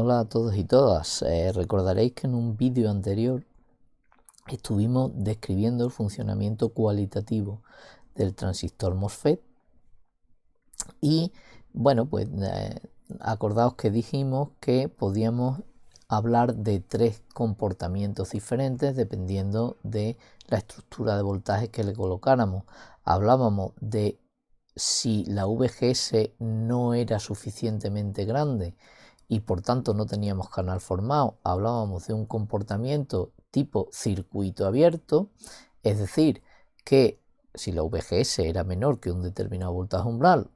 Hola a todos y todas. Recordaréis que en un vídeo anterior estuvimos describiendo el funcionamiento cualitativo del transistor MOSFET y bueno, pues acordaos que dijimos que podíamos hablar de tres comportamientos diferentes dependiendo de la estructura de voltaje que le colocáramos. Hablábamos de si la VGS no era suficientemente grande y por tanto no teníamos canal formado, hablábamos de un comportamiento tipo circuito abierto, es decir, que si la VGS era menor que un determinado voltaje umbral,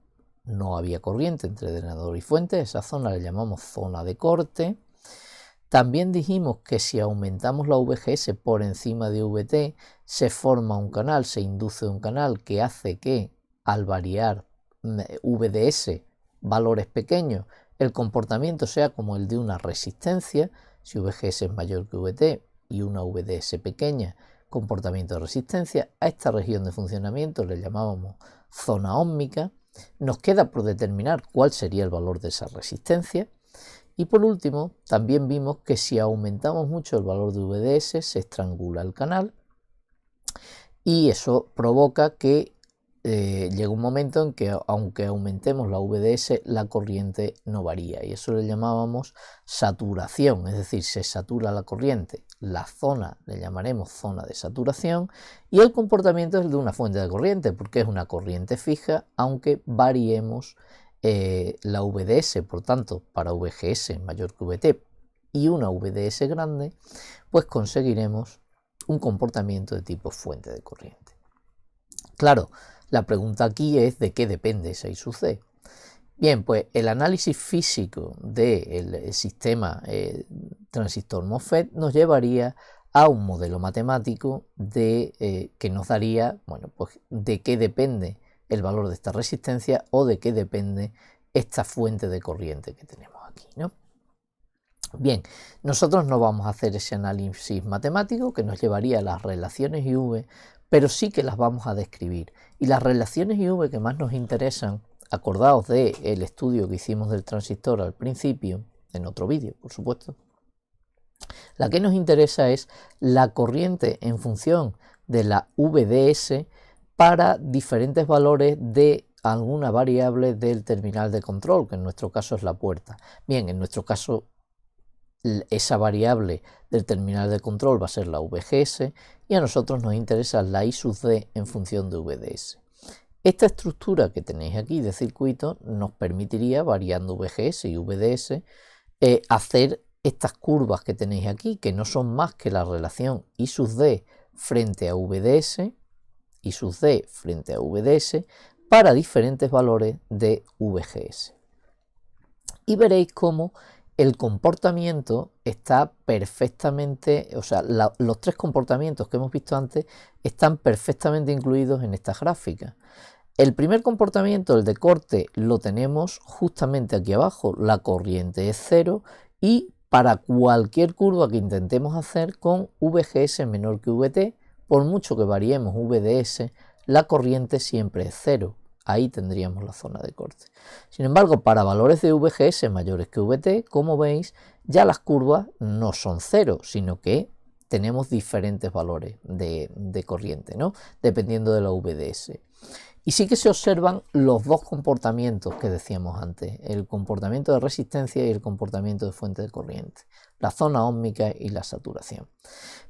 no había corriente entre drenador y fuente, esa zona la llamamos zona de corte. También dijimos que si aumentamos la VGS por encima de VT, se forma un canal, se induce un canal que hace que al variar VDS valores pequeños, el comportamiento sea como el de una resistencia. Si VGS es mayor que VT y una VDS pequeña, comportamiento de resistencia. A esta región de funcionamiento le llamábamos zona óhmica. Nos queda por determinar cuál sería el valor de esa resistencia. Y por último, también vimos que si aumentamos mucho el valor de VDS, se estrangula el canal y eso provoca que llega un momento en que aunque aumentemos la VDS, la corriente no varía y eso le llamábamos saturación, es decir, se satura la corriente. La zona le llamaremos zona de saturación y el comportamiento es el de una fuente de corriente porque es una corriente fija aunque variemos la VDS. Por tanto, para VGS mayor que VT y una VDS grande, pues conseguiremos un comportamiento de tipo fuente de corriente. Claro, la pregunta aquí es de qué depende esa I sub C. Bien, pues el análisis físico del sistema transistor MOSFET nos llevaría a un modelo matemático que nos daría, bueno, pues de qué depende el valor de esta resistencia o de qué depende esta fuente de corriente que tenemos aquí, ¿no? Bien, nosotros no vamos a hacer ese análisis matemático que nos llevaría a las relaciones IV, pero sí que las vamos a describir. Y las relaciones IV que más nos interesan, acordaos del estudio que hicimos del transistor al principio, en otro vídeo, por supuesto, la que nos interesa es la corriente en función de la VDS para diferentes valores de alguna variable del terminal de control, que en nuestro caso es la puerta. Bien, en nuestro caso esa variable del terminal de control va a ser la VGS y a nosotros nos interesa la I sub D en función de VDS. Esta estructura que tenéis aquí de circuito nos permitiría, variando VGS y VDS, hacer estas curvas que tenéis aquí, que no son más que la relación I sub D frente a VDS, I sub D frente a VDS, para diferentes valores de VGS. Y veréis cómo el comportamiento está perfectamente, o sea, los tres comportamientos que hemos visto antes están perfectamente incluidos en esta gráfica. El primer comportamiento, el de corte, lo tenemos justamente aquí abajo, la corriente es cero y para cualquier curva que intentemos hacer con VGS menor que VT, por mucho que variemos VDS, la corriente siempre es cero. Ahí tendríamos la zona de corte. Sin embargo, para valores de VGS mayores que VT, como veis, ya las curvas no son cero, sino que tenemos diferentes valores de corriente, ¿no? Dependiendo de la VDS. Y sí que se observan los dos comportamientos que decíamos antes, el comportamiento de resistencia y el comportamiento de fuente de corriente, la zona óhmica y la saturación.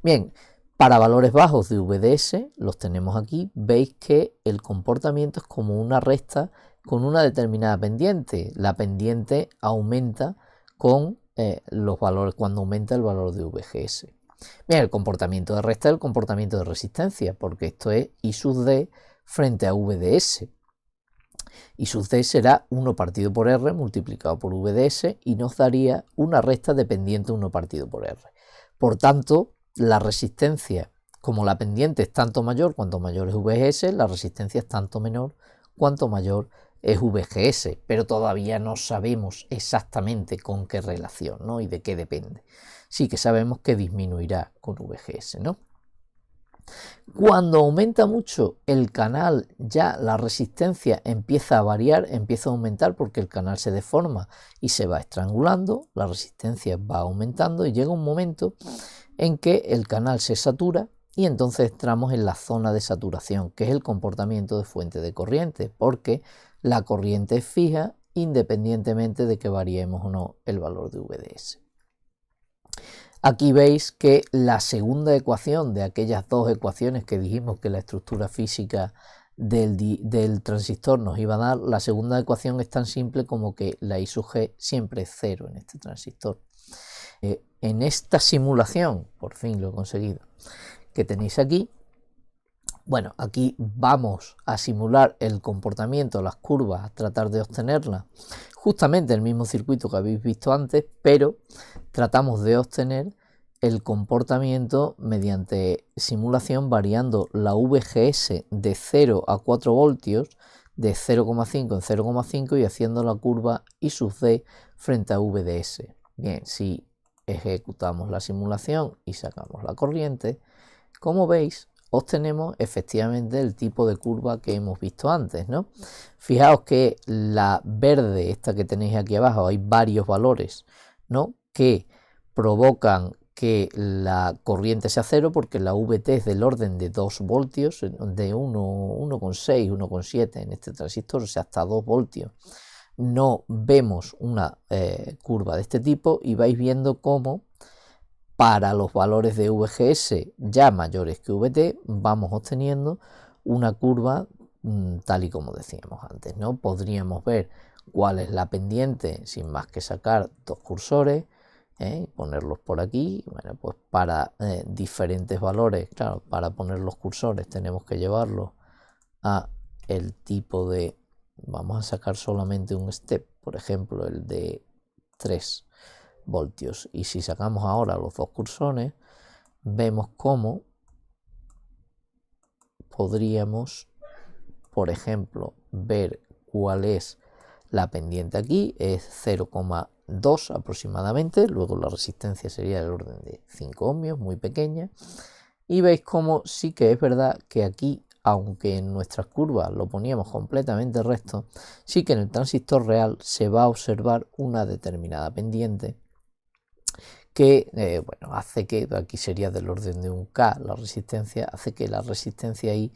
Bien, para valores bajos de VDS, los tenemos aquí, veis que el comportamiento es como una recta con una determinada pendiente. La pendiente aumenta con los valores cuando aumenta el valor de VGS. Bien, el comportamiento de recta es el comportamiento de resistencia, porque esto es I sub D frente a VDS. I sub D será 1 partido por R multiplicado por VDS y nos daría una recta de pendiente 1 partido por R. Por tanto, la resistencia, como la pendiente es tanto mayor cuanto mayor es VGS, la resistencia es tanto menor cuanto mayor es VGS, pero todavía no sabemos exactamente con qué relación, ¿no? Y de qué depende. Sí que sabemos que disminuirá con VGS, ¿no? Cuando aumenta mucho el canal, ya la resistencia empieza a variar, empieza a aumentar porque el canal se deforma y se va estrangulando, la resistencia va aumentando y llega un momento en que el canal se satura y entonces entramos en la zona de saturación, que es el comportamiento de fuente de corriente, porque la corriente es fija independientemente de que variemos o no el valor de VDS. Aquí veis que la segunda ecuación de aquellas dos ecuaciones que dijimos que la estructura física del transistor nos iba a dar, la segunda ecuación es tan simple como que la I sub G siempre es 0 en este transistor. En esta simulación, por fin lo he conseguido, que tenéis aquí, bueno, aquí vamos a simular el comportamiento, las curvas, a tratar de obtenerlas, justamente el mismo circuito que habéis visto antes, pero tratamos de obtener el comportamiento mediante simulación variando la VGS de 0 a 4 voltios, de 0,5 en 0,5 y haciendo la curva I sub D frente a VDS. Bien, si ejecutamos la simulación y sacamos la corriente, como veis, obtenemos efectivamente el tipo de curva que hemos visto antes, ¿no? Fijaos que la verde, esta que tenéis aquí abajo, hay varios valores, ¿no?, que provocan que la corriente sea cero, porque la VT es del orden de 2 voltios, de 1,6, 1,7 en este transistor, o sea, hasta 2 voltios. No vemos una curva de este tipo y vais viendo cómo para los valores de VGS ya mayores que VT vamos obteniendo una curva tal y como decíamos antes, ¿no? Podríamos ver cuál es la pendiente sin más que sacar dos cursores, ponerlos por aquí. Bueno, pues para diferentes valores, claro, para poner los cursores tenemos que llevarlos a el tipo de, vamos a sacar solamente un step, por ejemplo el de 3 voltios, y si sacamos ahora los dos cursores vemos cómo podríamos, por ejemplo, ver cuál es la pendiente aquí, es 0,2 aproximadamente, luego la resistencia sería del orden de 5 ohmios, muy pequeña, y veis cómo sí que es verdad que aquí, aunque en nuestras curvas lo poníamos completamente recto, sí que en el transistor real se va a observar una determinada pendiente que bueno, hace que, aquí sería del orden de un K la resistencia, hace que la resistencia ahí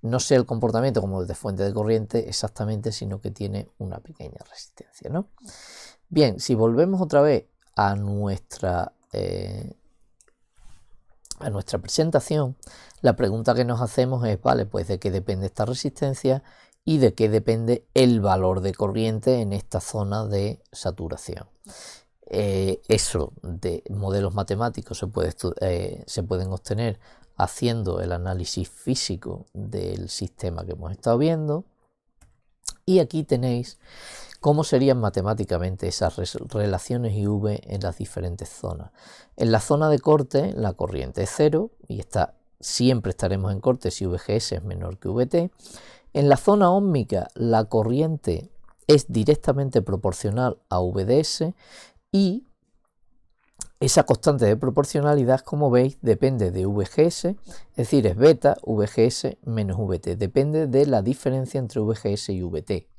no sea el comportamiento como de fuente de corriente exactamente, sino que tiene una pequeña resistencia, ¿no? Bien, si volvemos otra vez a nuestra presentación, la pregunta que nos hacemos es, vale, pues de qué depende esta resistencia y de qué depende el valor de corriente en esta zona de saturación. Eso de modelos matemáticos se pueden obtener haciendo el análisis físico del sistema que hemos estado viendo, y aquí tenéis cómo serían matemáticamente esas relaciones IV en las diferentes zonas. En la zona de corte la corriente es 0 y siempre estaremos en corte si VGS es menor que VT. En la zona óhmica la corriente es directamente proporcional a VDS, y esa constante de proporcionalidad, como veis, depende de VGS, es decir, es beta VGS menos VT, depende de la diferencia entre VGS y VT.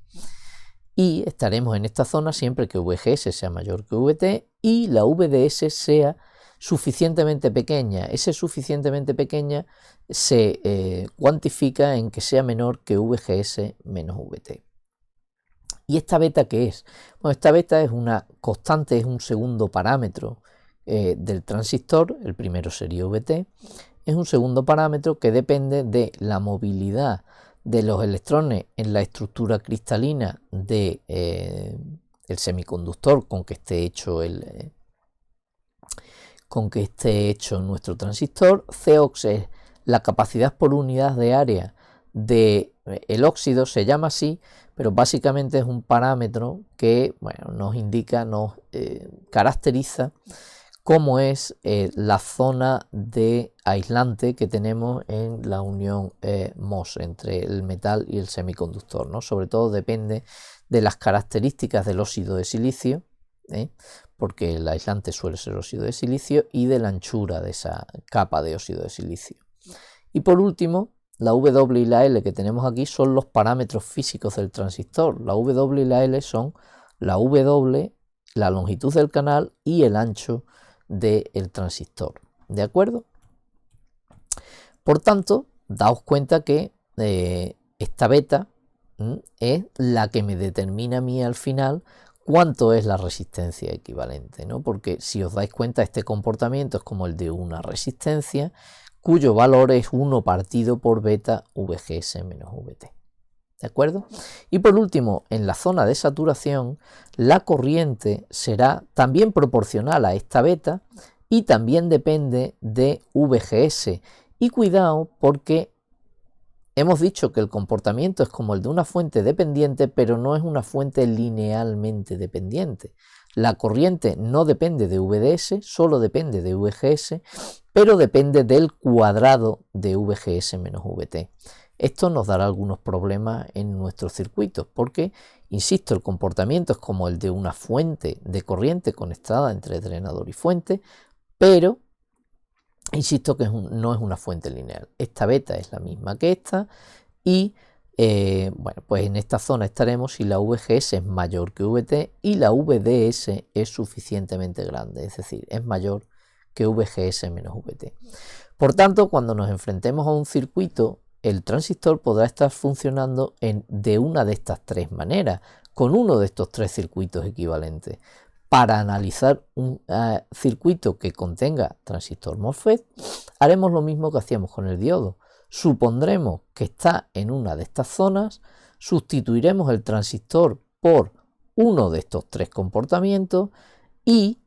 Y estaremos en esta zona siempre que VGS sea mayor que VT y la VDS sea suficientemente pequeña. Ese suficientemente pequeña se cuantifica en que sea menor que VGS menos VT. ¿Y esta beta qué es? Bueno, esta beta es una constante, es un segundo parámetro del transistor. El primero sería VT. Es un segundo parámetro que depende de la movilidad de los electrones en la estructura cristalina del semiconductor con que esté hecho nuestro transistor. Cox es la capacidad por unidad de área del óxido, se llama así, pero básicamente es un parámetro que, bueno, nos indica, nos caracteriza cómo es la zona de aislante que tenemos en la unión MOS entre el metal y el semiconductor, ¿no? Sobre todo depende de las características del óxido de silicio, porque el aislante suele ser óxido de silicio, y de la anchura de esa capa de óxido de silicio. Y por último, la W y la L que tenemos aquí son los parámetros físicos del transistor. La W y la L son la W, la longitud del canal y el ancho del transistor. ¿De acuerdo? Por tanto, daos cuenta que esta beta es la que me determina a mí al final cuánto es la resistencia equivalente, ¿no? Porque si os dais cuenta, este comportamiento es como el de una resistencia cuyo valor es 1 partido por beta VGS menos VT. ¿De acuerdo? Y por último, en la zona de saturación, la corriente será también proporcional a esta beta y también depende de VGS. Y cuidado, porque hemos dicho que el comportamiento es como el de una fuente dependiente, pero no es una fuente linealmente dependiente. La corriente no depende de VDS, solo depende de VGS, pero depende del cuadrado de VGS menos VT. Esto nos dará algunos problemas en nuestros circuitos, porque, insisto, el comportamiento es como el de una fuente de corriente conectada entre drenador y fuente, pero insisto que no es una fuente lineal. Esta beta es la misma que esta y bueno, pues en esta zona estaremos si la VGS es mayor que VT y la VDS es suficientemente grande, es decir, es mayor que VGS menos VT. Por tanto, cuando nos enfrentemos a un circuito, el transistor podrá estar funcionando de una de estas tres maneras, con uno de estos tres circuitos equivalentes. Para analizar un circuito que contenga transistor MOSFET, haremos lo mismo que hacíamos con el diodo. Supondremos que está en una de estas zonas, sustituiremos el transistor por uno de estos tres comportamientos y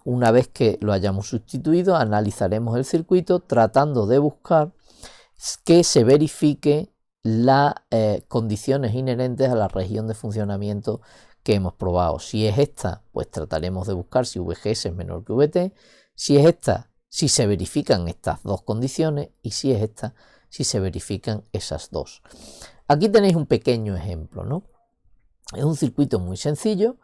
una vez que lo hayamos sustituido, analizaremos el circuito tratando de buscar que se verifique las condiciones inherentes a la región de funcionamiento que hemos probado. Si es esta, pues trataremos de buscar si VGS es menor que VT. Si es esta, si se verifican estas dos condiciones. Y si es esta, si se verifican esas dos. Aquí tenéis un pequeño ejemplo, ¿no? Es un circuito muy sencillo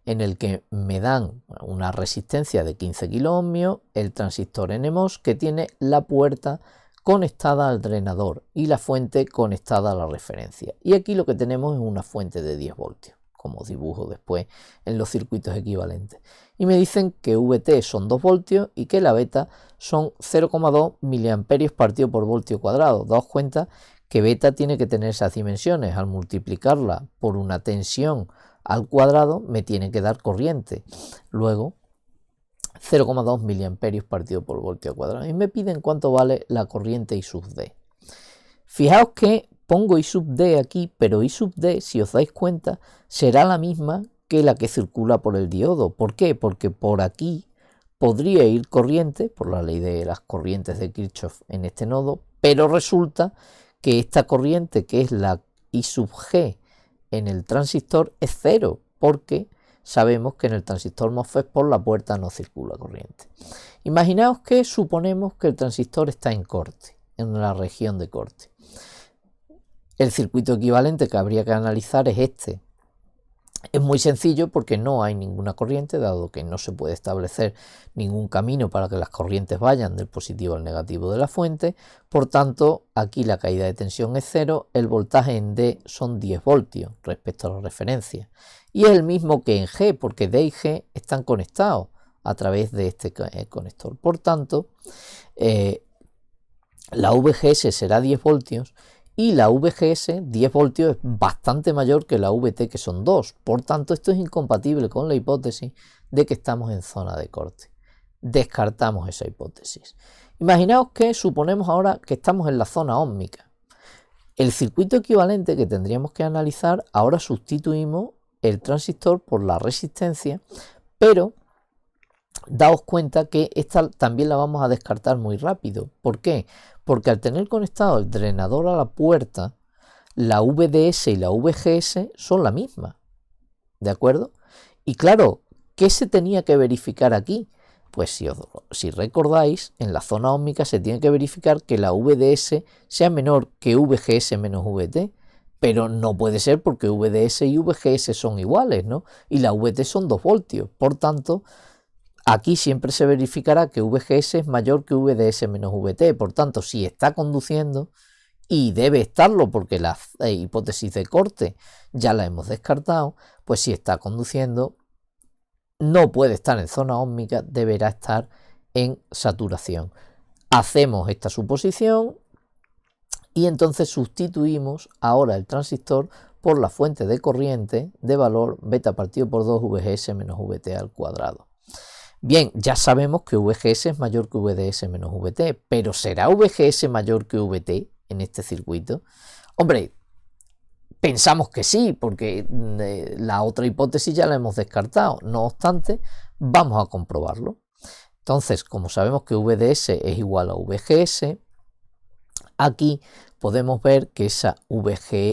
en el que me dan una resistencia de 15 kiloohmios, el transistor NMOS que tiene la puerta conectada al drenador y la fuente conectada a la referencia. Y aquí lo que tenemos es una fuente de 10 voltios, como dibujo después en los circuitos equivalentes. Y me dicen que VT son 2 voltios y que la beta son 0,2 miliamperios partido por voltio cuadrado. Daos cuenta que beta tiene que tener esas dimensiones. Al multiplicarla por una tensión al cuadrado me tiene que dar corriente. Luego 0,2 miliamperios partido por voltio cuadrado. Y me piden cuánto vale la corriente I sub D. Fijaos que pongo I sub D aquí, pero I sub D, si os dais cuenta, será la misma que la que circula por el diodo. ¿Por qué? Porque por aquí podría ir corriente, por la ley de las corrientes de Kirchhoff en este nodo, pero resulta que esta corriente, que es la I sub G en el transistor, es cero, porque sabemos que en el transistor MOSFET por la puerta no circula corriente. Imaginaos que suponemos que el transistor está en corte, en la región de corte. El circuito equivalente que habría que analizar es este. Es muy sencillo porque no hay ninguna corriente, dado que no se puede establecer ningún camino para que las corrientes vayan del positivo al negativo de la fuente. Por tanto, aquí la caída de tensión es cero, el voltaje en D son 10 voltios respecto a la referencia. Y es el mismo que en G, porque D y G están conectados a través de este conector. Por tanto, la VGS será 10 voltios y la VGS, 10 voltios, es bastante mayor que la VT, que son 2. Por tanto, esto es incompatible con la hipótesis de que estamos en zona de corte. Descartamos esa hipótesis. Imaginaos que suponemos ahora que estamos en la zona óhmica. El circuito equivalente que tendríamos que analizar, ahora sustituimos el transistor por la resistencia, pero daos cuenta que esta también la vamos a descartar muy rápido. ¿Por qué? Porque al tener conectado el drenador a la puerta, la VDS y la VGS son la misma. ¿De acuerdo? Y claro, ¿qué se tenía que verificar aquí? Pues si recordáis, en la zona óhmica se tiene que verificar que la VDS sea menor que VGS menos VT. Pero no puede ser porque VDS y VGS son iguales, ¿no? Y la VT son 2 voltios. Por tanto, Aquí siempre se verificará que VGS es mayor que VDS menos VT, por tanto, si está conduciendo, y debe estarlo porque la hipótesis de corte ya la hemos descartado, pues si está conduciendo, no puede estar en zona ósmica, deberá estar en saturación. Hacemos esta suposición y entonces sustituimos ahora el transistor por la fuente de corriente de valor beta partido por 2 VGS menos VT al cuadrado. Bien, ya sabemos que VGS es mayor que VDS menos VT, pero ¿será VGS mayor que VT en este circuito? Hombre, pensamos que sí, porque la otra hipótesis ya la hemos descartado. No obstante, vamos a comprobarlo. Entonces, como sabemos que VDS es igual a VGS, aquí podemos ver que esa VDS,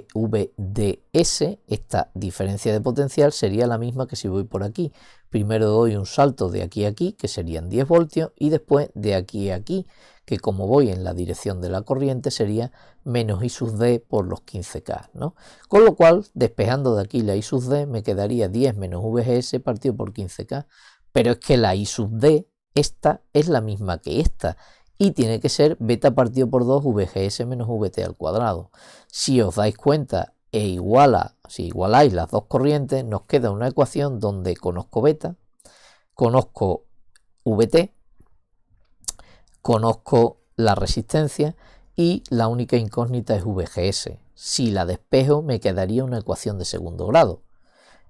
esta diferencia de potencial, sería la misma que si voy por aquí. Primero doy un salto de aquí a aquí, que serían 10 voltios, y después de aquí a aquí, que como voy en la dirección de la corriente, sería menos I sub D por los 15K, ¿no? Con lo cual, despejando de aquí la I sub D, me quedaría 10 menos VGS partido por 15K. Pero es que la I sub D, esta, es la misma que esta, y tiene que ser beta partido por 2 VGS menos VT al cuadrado. Si os dais cuenta si igualáis las dos corrientes, nos queda una ecuación donde conozco beta, conozco VT, conozco la resistencia y la única incógnita es VGS. Si la despejo me quedaría una ecuación de segundo grado.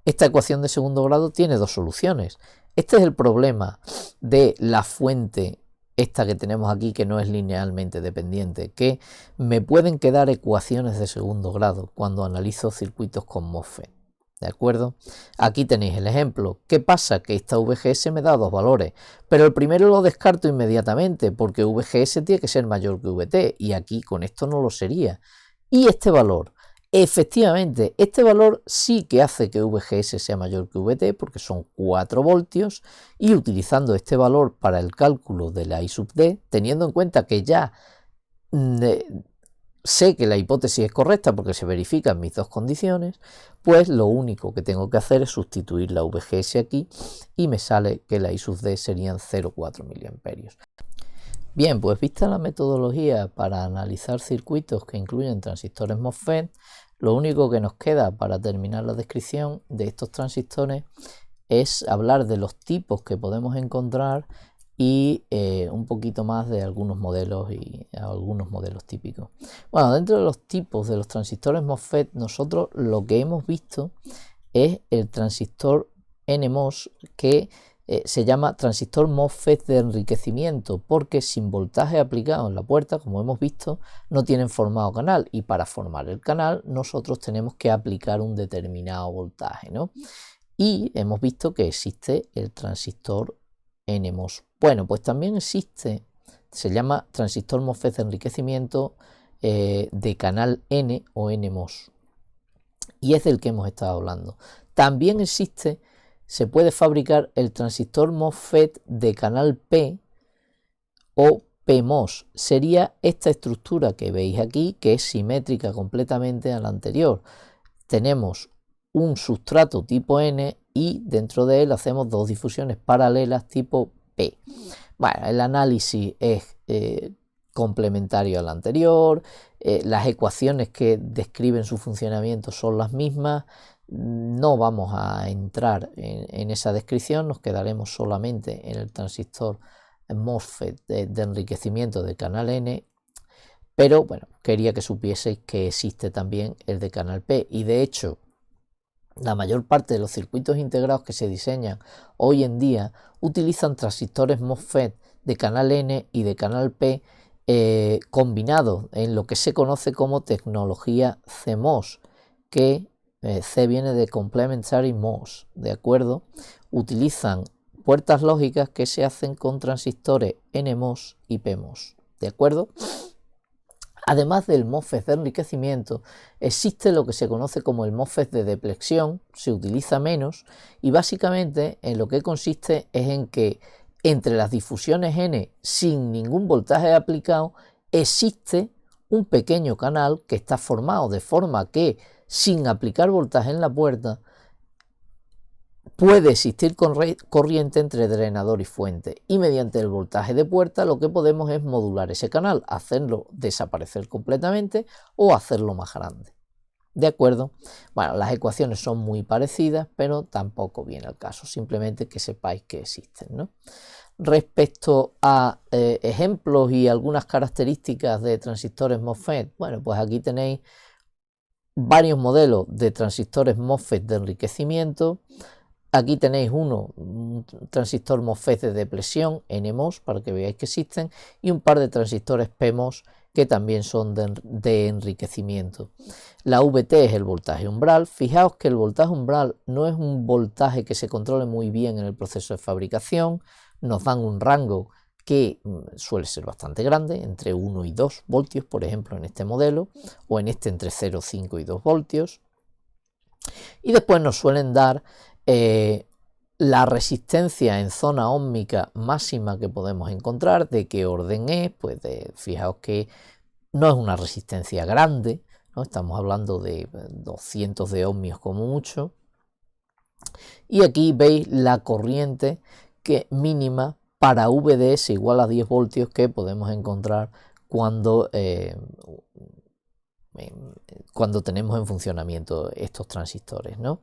Esta ecuación de segundo grado tiene dos soluciones. Este es el problema de la fuente esta que tenemos aquí, que no es linealmente dependiente, que me pueden quedar ecuaciones de segundo grado cuando analizo circuitos con MOSFET. ¿De acuerdo? Aquí tenéis el ejemplo. ¿Qué pasa? Que esta VGS me da dos valores, pero el primero lo descarto inmediatamente porque VGS tiene que ser mayor que VT y aquí con esto no lo sería. Y este valor, efectivamente, este valor sí que hace que VGS sea mayor que VT porque son 4 voltios y utilizando este valor para el cálculo de la I sub D, teniendo en cuenta que ya sé que la hipótesis es correcta porque se verifican mis dos condiciones, pues lo único que tengo que hacer es sustituir la VGS aquí y me sale que la I sub D serían 0,4 miliamperios. Bien, pues vista la metodología para analizar circuitos que incluyen transistores MOSFET, lo único que nos queda para terminar la descripción de estos transistores es hablar de los tipos que podemos encontrar y un poquito más de algunos modelos y algunos modelos típicos. Bueno, dentro de los tipos de los transistores MOSFET, nosotros lo que hemos visto es el transistor NMOS, que se llama transistor MOSFET de enriquecimiento, porque sin voltaje aplicado en la puerta, como hemos visto, no tienen formado canal, y para formar el canal nosotros tenemos que aplicar un determinado voltaje, ¿no? Y hemos visto que existe el transistor NMOS. Bueno, pues también existe, se llama transistor MOSFET de enriquecimiento de canal N o NMOS, y es del que hemos estado hablando. También existe, se puede fabricar el transistor MOSFET de canal P o PMOS. Sería esta estructura que veis aquí, que es simétrica completamente a la anterior. Tenemos un sustrato tipo N y dentro de él hacemos dos difusiones paralelas tipo P. Bueno, el análisis es complementario al anterior, las ecuaciones que describen su funcionamiento son las mismas. No vamos a entrar en esa descripción, nos quedaremos solamente en el transistor MOSFET de enriquecimiento de canal N, pero bueno, quería que supieseis que existe también el de canal P, y de hecho la mayor parte de los circuitos integrados que se diseñan hoy en día utilizan transistores MOSFET de canal N y de canal P combinados en lo que se conoce como tecnología CMOS, que C viene de Complementary MOS, ¿de acuerdo? Utilizan puertas lógicas que se hacen con transistores NMOS y PMOS, ¿de acuerdo? Además del MOSFET de enriquecimiento, existe lo que se conoce como el MOSFET de deplexión, se utiliza menos y básicamente en lo que consiste es en que entre las difusiones N sin ningún voltaje aplicado existe un pequeño canal que está formado de forma que sin aplicar voltaje en la puerta puede existir corriente entre drenador y fuente, y mediante el voltaje de puerta lo que podemos es modular ese canal, hacerlo desaparecer completamente o hacerlo más grande. ¿De acuerdo? Bueno, las ecuaciones son muy parecidas, pero tampoco viene al caso, simplemente que sepáis que existen, ¿no? Respecto a ejemplos y algunas características de transistores MOSFET, bueno, pues aquí tenéis varios modelos de transistores MOSFET de enriquecimiento. Aquí tenéis un transistor MOSFET de depresión, NMOS, para que veáis que existen, y un par de transistores PMOS que también son de enriquecimiento. La VT es el voltaje umbral. Fijaos que el voltaje umbral no es un voltaje que se controle muy bien en el proceso de fabricación. Nos dan un rango que suele ser bastante grande, entre 1 y 2 voltios, por ejemplo, en este modelo, o en este entre 0,5 y 2 voltios. Y después nos suelen dar la resistencia en zona óhmica máxima que podemos encontrar. ¿De qué orden es? Pues fijaos que no es una resistencia grande, ¿no? Estamos hablando de 200 de ohmios como mucho. Y aquí veis la corriente mínima para VDS igual a 10 voltios que podemos encontrar cuando tenemos en funcionamiento estos transistores, ¿no?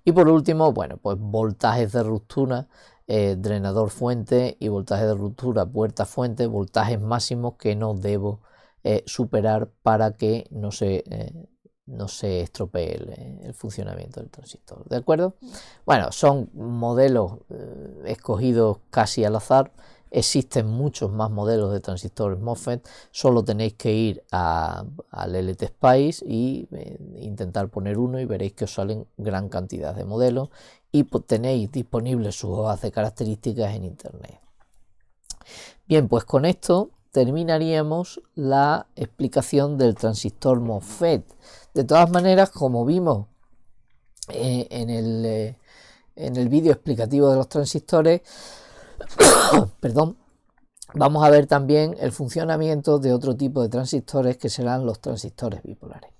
Y por último, bueno, pues voltajes de ruptura, drenador fuente y voltaje de ruptura puerta fuente, voltajes máximos que no debo superar para que no se estropee el funcionamiento del transistor, ¿de acuerdo? Bueno, son modelos escogidos casi al azar. Existen muchos más modelos de transistores MOSFET, solo tenéis que ir al LTSpice y intentar poner uno y veréis que os salen gran cantidad de modelos y tenéis disponibles sus hojas de características en internet. Bien, pues con esto terminaríamos la explicación del transistor MOSFET. De todas maneras, como vimos en el vídeo explicativo de los transistores, perdón, vamos a ver también el funcionamiento de otro tipo de transistores que serán los transistores bipolares.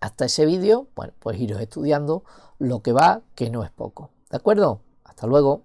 Hasta ese vídeo, bueno, pues iros estudiando lo que va, que no es poco. ¿De acuerdo? Hasta luego.